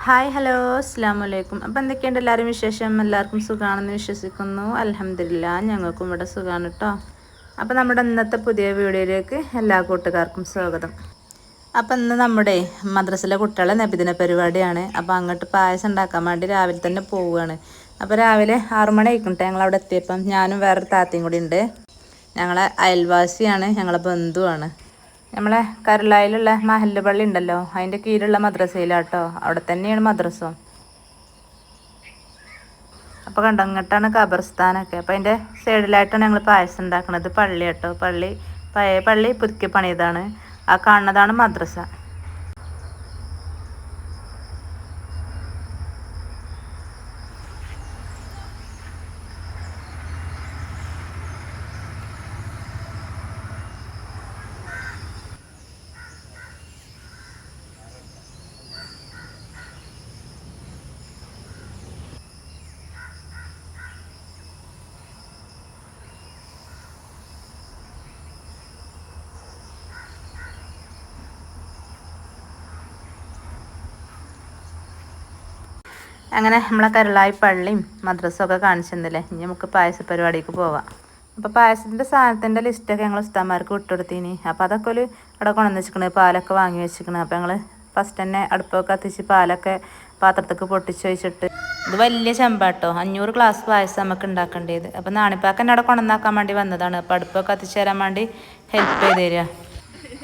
Hi hello അസ്സലാമലൈക്കും. അപ്പോൾ എന്തൊക്കെയുണ്ട് എല്ലാവരും വിശേഷം? എല്ലാവർക്കും സുഖമാണെന്ന് വിശ്വസിക്കുന്നു. അൽഹംദുലില്ലാ ഞങ്ങൾക്കും ഇവിടെ സുഖമാണ് കേട്ടോ. അപ്പോൾ നമ്മുടെ ഇന്നത്തെ പുതിയ വീഡിയോയിലേക്ക് എല്ലാ കൂട്ടുകാർക്കും സ്വാഗതം. അപ്പോൾ ഇന്ന് നമ്മുടെ മദ്രസയിലെ കുട്ടികളെ നബിദിന പരിപാടിയാണ്. അപ്പോൾ അങ്ങോട്ട് പായസം ഉണ്ടാക്കാൻ വേണ്ടി രാവിലെ തന്നെ പോവുകയാണ്. അപ്പോൾ രാവിലെ 6 മണി ആയിക്കോട്ടെ ഞങ്ങളവിടെ എത്തിയപ്പം ഞാനും വേറൊരു താത്തയും കൂടി ഉണ്ട്. ഞങ്ങളെ അയൽവാസിയാണ്, ഞങ്ങളെ ബന്ധുവാണ്. നമ്മളെ കരുളായിലുള്ള മഹല്ല് പള്ളി ഉണ്ടല്ലോ, അതിൻ്റെ കീഴിലുള്ള മദ്രസയിലാട്ടോ. അവിടെ തന്നെയാണ് മദ്രസ. അപ്പോൾ കണ്ടോ, ഇങ്ങോട്ടാണ് ഖബർസ്ഥാനൊക്കെ. അപ്പോൾ അതിൻ്റെ സൈഡിലായിട്ടാണ് ഞങ്ങൾ പായസം ഉണ്ടാക്കുന്നത്. പള്ളി കേട്ടോ, പഴയ പള്ളി പുതുക്കി പണിയതാണ്. ആ കാണുന്നതാണ് മദ്രസ. അങ്ങനെ നമ്മളെ കരുളായി പള്ളിയും മദ്രസൊക്കെ കാണിച്ചിരുന്നില്ലേ. ഇനി നമുക്ക് പായസ പരിപാടിക്ക് പോവാം. അപ്പോൾ പായസത്തിൻ്റെ സാധനത്തിൻ്റെ ലിസ്റ്റൊക്കെ ഞങ്ങൾ ഉസ്താന്മാർക്ക് വിട്ടുകൊടുത്തീനി. അപ്പോൾ അതൊക്കെ ഒരു അവിടെ കൊണ്ടുവന്ന് വെച്ചിരിക്കണേ, പാലൊക്കെ വാങ്ങി വെച്ചിരിക്കണേ. അപ്പോൾ ഞങ്ങൾ ഫസ്റ്റ് തന്നെ അടുപ്പൊക്കെ കത്തിച്ച് പാലൊക്കെ പാത്രത്തേക്ക് പൊട്ടിച്ച് വെച്ചിട്ട്, ഇത് വലിയ ചെമ്പാട്ടോ, 500 ഗ്ലാസ് പായസം നമുക്ക് ഉണ്ടാക്കേണ്ടത്. അപ്പോൾ നാണിപ്പാക്കന്നെ അവിടെ കൊണ്ടുവന്നാക്കാൻ വേണ്ടി വന്നതാണ്. അപ്പോൾ അടുപ്പൊക്കെ കത്തിച്ച് തരാൻ വേണ്ടി ഹെൽപ്പ് ചെയ്ത് തരിക.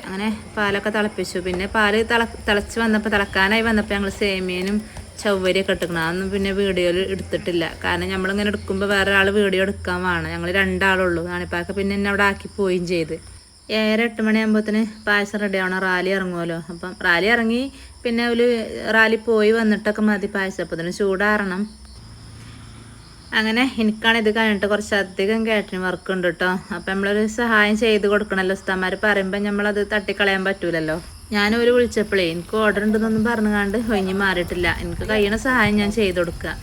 അങ്ങനെ പാലൊക്കെ തിളപ്പിച്ചു. പിന്നെ പാല് തിളച്ച് വന്നപ്പോൾ, തിളക്കാനായി വന്നപ്പോൾ ഞങ്ങൾ സേമിയനും ചവ്വരിയൊക്കെ ഇട്ടിക്കണം. അതൊന്നും പിന്നെ വീഡിയോയിൽ എടുത്തിട്ടില്ല. കാരണം നമ്മളിങ്ങനെ എടുക്കുമ്പോൾ വേറെ ഒരാൾ വീഡിയോ എടുക്കാൻ വേണം. ഞങ്ങൾ 2 ആളുള്ളൂ. നാണിപ്പാക്ക പിന്നെ എന്നെ അവിടെ ആക്കി പോവുകയും ചെയ്ത്. 7-8 മണിയാകുമ്പോഴത്തേന് പായസം റെഡി ആവണം. റാലി ഇറങ്ങുമല്ലോ. അപ്പം റാലി ഇറങ്ങി പിന്നെ ഒരു റാലി പോയി വന്നിട്ടൊക്കെ മതി പായസം. അപ്പോൾ അതിന് ചൂടാറണം. അങ്ങനെ എനിക്കാണ് ഇത് കഴിഞ്ഞിട്ട് കുറച്ചധികം കാറ്ററിംഗ് വർക്ക് ഉണ്ട് കേട്ടോ. അപ്പം നമ്മളൊരു സഹായം ചെയ്ത് കൊടുക്കണമല്ലോ. ഉസ്താന്മാർ പറയുമ്പോൾ നമ്മളത് തട്ടിക്കളയാൻ പറ്റൂലല്ലോ. ഞാനൊരു വിളിച്ചപ്പോഴേ എനിക്ക് ഓർഡർ ഉണ്ടെന്നൊന്നും പറഞ്ഞുകൊണ്ട് ഒഴിഞ്ഞ് മാറിയിട്ടില്ല. എനിക്ക് കഴിയണ സഹായം ഞാൻ ചെയ്ത് കൊടുക്കുക.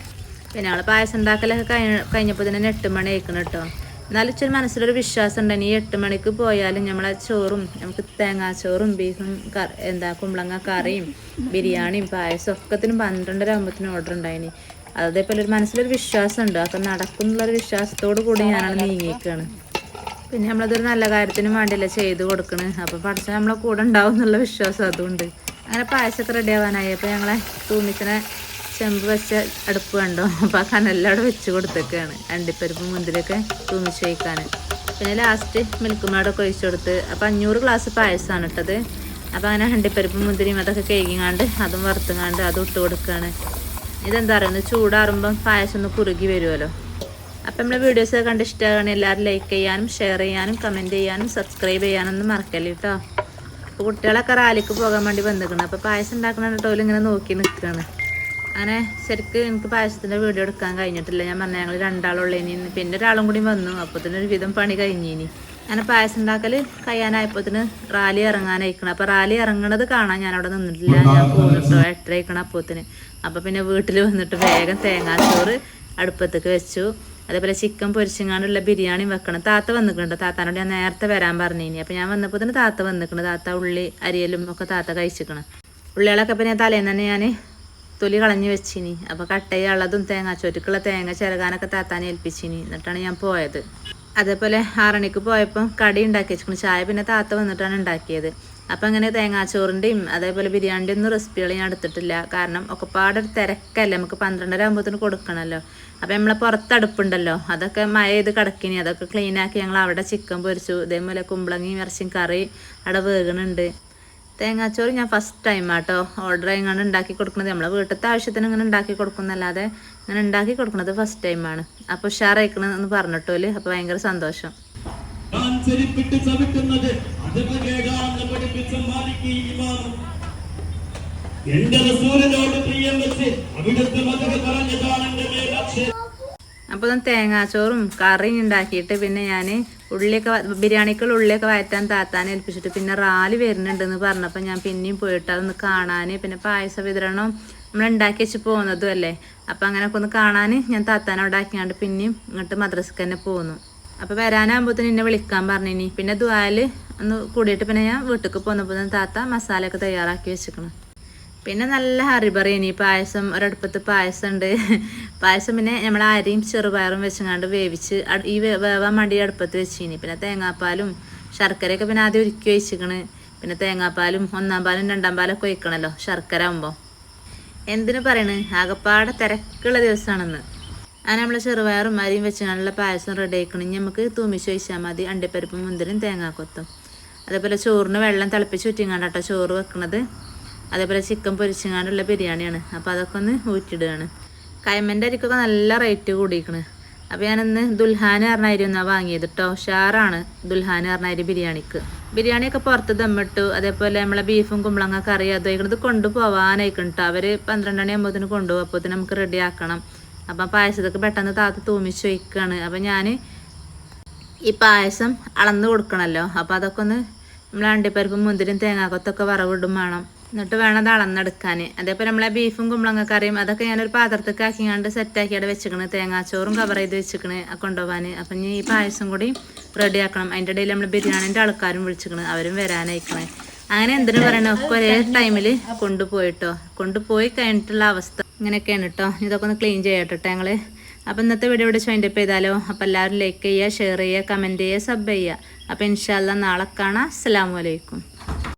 പിന്നെ ഞങ്ങൾ പായസം ഉണ്ടാക്കലൊക്കെ കഴിഞ്ഞപ്പോൾ തന്നെ 8 മണി ആയിക്കണം കേട്ടോ. എന്നാലും ഇച്ചിരി മനസ്സിലൊരു വിശ്വാസം ഉണ്ട്, ഈ 8 മണിക്ക് പോയാലും നമ്മളെ ചോറും, നമുക്ക് തേങ്ങാച്ചോറും ബീഫും കുമ്പളങ്ങ കറിയും ബിരിയാണിയും പായസം ഒക്കത്തിനും 12:30 ആകുമ്പോഴത്തേനും ഓർഡർ ഉണ്ടായിനി. അതേപോലെ ഒരു മനസ്സിലൊരു വിശ്വാസം ഉണ്ട്. അപ്പം നടക്കുന്നുള്ളൊരു വിശ്വാസത്തോടു കൂടി ഞാനാണ് നീങ്ങിയിരിക്കുകയാണ്. പിന്നെ നമ്മളതൊരു നല്ല കാര്യത്തിനും വേണ്ടിയല്ലേ ചെയ്ത് കൊടുക്കണ്. അപ്പോൾ പഠിച്ചാൽ നമ്മളെ കൂടെ ഉണ്ടാവും എന്നുള്ള വിശ്വാസം അതുകൊണ്ട്. അങ്ങനെ പായസമൊക്കെ റെഡി ആവാനായി. അപ്പോൾ ഞങ്ങളെ തൂമിച്ചിനെ ചെമ്പ് വെച്ച അടുപ്പ് കണ്ടോ, അപ്പോൾ ആ കനലിലവിടെ വെച്ച് കൊടുത്തേക്കാണ് അണ്ടിപ്പരിപ്പ് മുന്തിരിയൊക്കെ തൂമിച്ച് വയ്ക്കാൻ. പിന്നെ ലാസ്റ്റ് മിൽക്ക് മേടൊക്കെ ഒഴിച്ചു കൊടുത്ത്. അപ്പോൾ 500 ഗ്ലാസ് പായസമാണ് ഇട്ടത്. അപ്പോൾ അങ്ങനെ അണ്ടിപ്പരിപ്പ് മുന്തിരിയും അതൊക്കെ കേക്കിങ്ങാണ്ട് അതും വറുത്തുങ്ങാണ്ട് അതും ഇട്ട് കൊടുക്കുകയാണ്. ഇതെന്താ പറയുന്നത്, ചൂടാറുമ്പം പായസം ഒന്ന് കുറുകി വരുമല്ലോ. അപ്പം നമ്മളെ വീഡിയോസൊക്കെ കണ്ട് ഇഷ്ടമാണെങ്കിൽ എല്ലാവരും ലൈക്ക് ചെയ്യാനും ഷെയർ ചെയ്യാനും കമൻറ്റ് ചെയ്യാനും സബ്സ്ക്രൈബ് ചെയ്യാനൊന്നും മറക്കല്ലേ കേട്ടോ. അപ്പോൾ കുട്ടികളൊക്കെ റാലിക്ക് പോകാൻ വേണ്ടി വന്നിരിക്കണം. അപ്പോൾ പായസം ഉണ്ടാക്കണം കേട്ടോ, ഇങ്ങനെ നോക്കി നിൽക്കുകയാണ്. അങ്ങനെ ശരിക്കും എനിക്ക് പായസത്തിൻ്റെ വീഡിയോ എടുക്കാൻ കഴിഞ്ഞിട്ടില്ല. ഞാൻ പറഞ്ഞാൽ ഞങ്ങൾ 2 ആളുള്ളതിന് പിന്നെ ഒരാളും കൂടി വന്നു. അപ്പോൾ ഒരു വിധം പണി കഴിഞ്ഞിനി. അങ്ങനെ പായസം ഉണ്ടാക്കൽ കഴിയാനായപ്പോഴത്തിന് റാലി ഇറങ്ങാനായിക്കണം. അപ്പോൾ റാലി ഇറങ്ങണത് കാണാൻ ഞാൻ അവിടെ നിന്നിട്ടില്ല. ഞാൻ പോന്നിട്ടോ 8:30 ആയിക്കണം അപ്പോഴത്തിന്. അപ്പോൾ പിന്നെ വീട്ടിൽ വന്നിട്ട് വേഗം തേങ്ങാച്ചോറ് അടുപ്പത്തേക്ക് വെച്ചു. അതേപോലെ ചിക്കൻ പൊരിച്ചങ്ങാണ്ടുള്ള ബിരിയാണി വെക്കണം. താത്ത വന്നിട്ടുണ്ട്. താത്താനോട് ഞാൻ നേരത്തെ വരാൻ പറഞ്ഞിനി. അപ്പോൾ ഞാൻ വന്നപ്പോൾ തന്നെ താത്ത വന്നിക്കണം. താത്ത ഉള്ളി അരിയലും ഒക്കെ താത്ത കഴിച്ചിക്കണം. ഉള്ളികളൊക്കെ പിന്നെ തലേന്ന് തന്നെ ഞാൻ തൊലി കളഞ്ഞ് വെച്ചിനി. അപ്പോൾ കട്ട് ചെയ്യാനുള്ളതും തേങ്ങാച്ചോറ്റക്കുള്ള തേങ്ങ ചിരകാനൊക്കെ താത്താനെ ഏൽപ്പിച്ചിനി. എന്നിട്ടാണ് ഞാൻ പോയത്. അതേപോലെ 6 മണിക്ക് പോയപ്പോൾ കടി ഉണ്ടാക്കി വെച്ചിരിക്കണം. ചായ പിന്നെ താത്ത വന്നിട്ടാണ് ഉണ്ടാക്കിയത്. അപ്പം അങ്ങനെ തേങ്ങാച്ചോറിൻ്റെയും അതേപോലെ ബിരിയാണിൻ്റെ ഒന്നും റെസിപ്പികൾ ഞാൻ എടുത്തിട്ടില്ല. കാരണം ഒക്കെപ്പാടെ ഒരു തിരക്കല്ലേ, നമുക്ക് 12:30 ആകുമ്പോഴത്തേന് കൊടുക്കണമല്ലോ. അപ്പം നമ്മളെ പുറത്തടുപ്പുണ്ടല്ലോ, അതൊക്കെ മഴ ചെയ്ത് കിടക്കിനി. അതൊക്കെ ക്ലീനാക്കി ഞങ്ങൾ അവിടെ ചിക്കൻ പൊരിച്ചു. ഇതേപോലെ കുമ്പളങ്ങയും ഇറച്ചിയും കറി അവിടെ വേകണുണ്ട്. തേങ്ങാച്ചോറ് ഞാൻ ഫസ്റ്റ് ടൈം ആട്ടോ ഓർഡർ ചെയ്യങ്ങാണ്ട് ഉണ്ടാക്കി കൊടുക്കുന്നത്. നമ്മളെ വീട്ടിലത്തെ ആവശ്യത്തിന് ഇങ്ങനെ ഉണ്ടാക്കി കൊടുക്കുന്നല്ലാതെ ഇങ്ങനെ ഉണ്ടാക്കി കൊടുക്കുന്നത് ഫസ്റ്റ് ടൈമാണ്. അപ്പോൾ ഉഷാറായിക്കണമെന്ന് പറഞ്ഞിട്ടോല്. അപ്പോൾ ഭയങ്കര സന്തോഷം. അപ്പോൾ തേങ്ങാച്ചോറും കറിയും ഉണ്ടാക്കിയിട്ട് പിന്നെ ഞാൻ ബിരിയാണിക്കുള്ള ഉള്ളിയൊക്കെ വയറ്റാൻ താത്താനെ ഏൽപ്പിച്ചിട്ട് പിന്നെ റാലി വരുന്നുണ്ടെന്ന് പറഞ്ഞപ്പോൾ ഞാൻ പിന്നെയും പോയിട്ട് അതൊന്ന് കാണാൻ, പിന്നെ പായസ വിതരണം നമ്മൾ ഉണ്ടാക്കി വെച്ച് പോകുന്നതും അല്ലേ. അപ്പം അങ്ങനെയൊക്കെ ഒന്ന് കാണാൻ ഞാൻ താത്താനെ അവിടെ ആക്കിയാണ്ട് പിന്നെയും ഇങ്ങോട്ട് മദ്രസക്ക് തന്നെ പോന്നു. അപ്പോൾ വരാനാകുമ്പോഴത്തേന് എന്നെ വിളിക്കാൻ പറഞ്ഞിനി. പിന്നെ ദുആയിൽ ഒന്ന് കൂടിയിട്ട് പിന്നെ ഞാൻ വീട്ടിലേക്ക് പോന്നപ്പോൾ താത്ത മസാലയൊക്കെ തയ്യാറാക്കി വെച്ചിരിക്കണം. പിന്നെ നല്ല ഹറിബറിയനി പായസം ഒരടുപ്പത്ത് പായസം ഉണ്ട്. പായസം പിന്നെ നമ്മൾ അരിയും ചെറുപയറും വെച്ചങ്ങാണ്ട് വേവിച്ച് ഈ വേവാൻ വേണ്ടി അടുപ്പത്ത് വെച്ചിനി. പിന്നെ തേങ്ങാപ്പാലും ശർക്കരയൊക്കെ പിന്നെ ആദ്യം ഉരുക്കി വെച്ചിക്കണ്. പിന്നെ തേങ്ങാപ്പാലും 1-ാം പാലും 2-ാം പാലൊക്കെ ഒഴിക്കണമല്ലോ ശർക്കര ആകുമ്പോൾ. എന്തിനു പറയണ്, ആകപ്പാടെ തിരക്കുള്ള ദിവസമാണെന്ന്. അങ്ങനെ നമ്മൾ ചെറുപയറും അരിയും വെച്ചാണുള്ള പായസം റെഡി ആക്കണം. ഇനി നമുക്ക് തൂമിച്ച് ഒഴിച്ചാൽ മതി അണ്ടിപ്പരിപ്പും മുന്തിരിയും തേങ്ങാക്കൊത്തും. അതേപോലെ ചോറിന് വെള്ളം തിളപ്പിച്ച് ഊറ്റിങ്ങാണ്ടാട്ടോ ചോറ് വെക്കണത്. അതേപോലെ ചിക്കൻ പൊരിച്ചിങ്ങാണ്ടുള്ള ബിരിയാണിയാണ്. അപ്പോൾ അതൊക്കെ ഒന്ന് ഊറ്റിടുകയാണ്. കൈമൻ്റെ അരിക്കൊക്കെ നല്ല റേറ്റ് കൂടിയിരിക്കണ്. അപ്പോൾ ഞാനിന്ന് ദുൽഹാന് പറഞ്ഞ അരി ഒന്നാണ് വാങ്ങിയത് കേട്ടോ. ഉഷാറാണ് ദുൽഹാന് പറഞ്ഞ അരി ബിരിയാണിക്ക്. ബിരിയാണിയൊക്കെ പുറത്ത് ദമ്മിട്ടു. അതേപോലെ നമ്മളെ ബീഫും കുമ്പളങ്ങ കറി അതായിക്കണത് കൊണ്ടുപോകാനായിക്കണം കേട്ടോ. അവർ 12 മണിയാകുമ്പോഴത്തേന് കൊണ്ടുപോകും. അപ്പോഴത്തേന് നമുക്ക് റെഡി ആക്കണം. അപ്പം പായസത്തൊക്കെ പെട്ടെന്ന് താത്ത് തൂമിച്ച് വയ്ക്കുകയാണ്. അപ്പം ഞാൻ ഈ പായസം അളന്ന് കൊടുക്കണമല്ലോ. അപ്പോൾ അതൊക്കെ ഒന്ന് നമ്മൾ അണ്ടിപ്പരിപ്പും മുന്തിരിയും തേങ്ങാക്കൊത്തൊക്കെ വറവിടും വേണം. എന്നിട്ട് വേണം അത് അളന്നെടുക്കാൻ. അതേപോലെ നമ്മളെ ബീഫും കുമ്പളങ്ങ കറിയും അതൊക്കെ ഞാനൊരു പാത്രത്തേക്ക് ആക്കിയാണ്ട് സെറ്റാക്കിയിട്ട് വെച്ചിക്കണ്. തേങ്ങാച്ചോറും കവർ ചെയ്ത് വെച്ചിക്കണ് കൊണ്ടുപോകാൻ. അപ്പം ഇനി ഈ പായസം കൂടി റെഡി ആക്കണം. അതിൻ്റെ ഇടയിൽ നമ്മൾ ബിരിയാണീൻ്റെ ആൾക്കാരും വിളിച്ചിക്കണ്. അവരും വരാനായിക്കണേ. അങ്ങനെ എന്തിനു പറയണോ ഒക്കെ ഒരേ ടൈമിൽ കൊണ്ടുപോയിട്ടോ. കൊണ്ടുപോയി കഴിഞ്ഞിട്ടുള്ള അവസ്ഥ ഇങ്ങനെയൊക്കെയാണ് കേട്ടോ. ഇതൊക്കെ ഒന്ന് ക്ലീൻ ചെയ്യട്ടോ ഞങ്ങൾ. അപ്പോൾ ഇന്നത്തെ വീഡിയോ ഇവിടെ വൈൻഡപ്പ് ചെയ്താലോ. അപ്പോൾ എല്ലാവരും ലൈക്ക് ചെയ്യുക, ഷെയർ ചെയ്യുക, കമൻറ്റ് ചെയ്യുക, സബ് ചെയ്യുക. അപ്പോൾ ഇൻഷാ അല്ലാഹ് നാളെ കാണാം. അസ്സലാമു അലൈക്കും.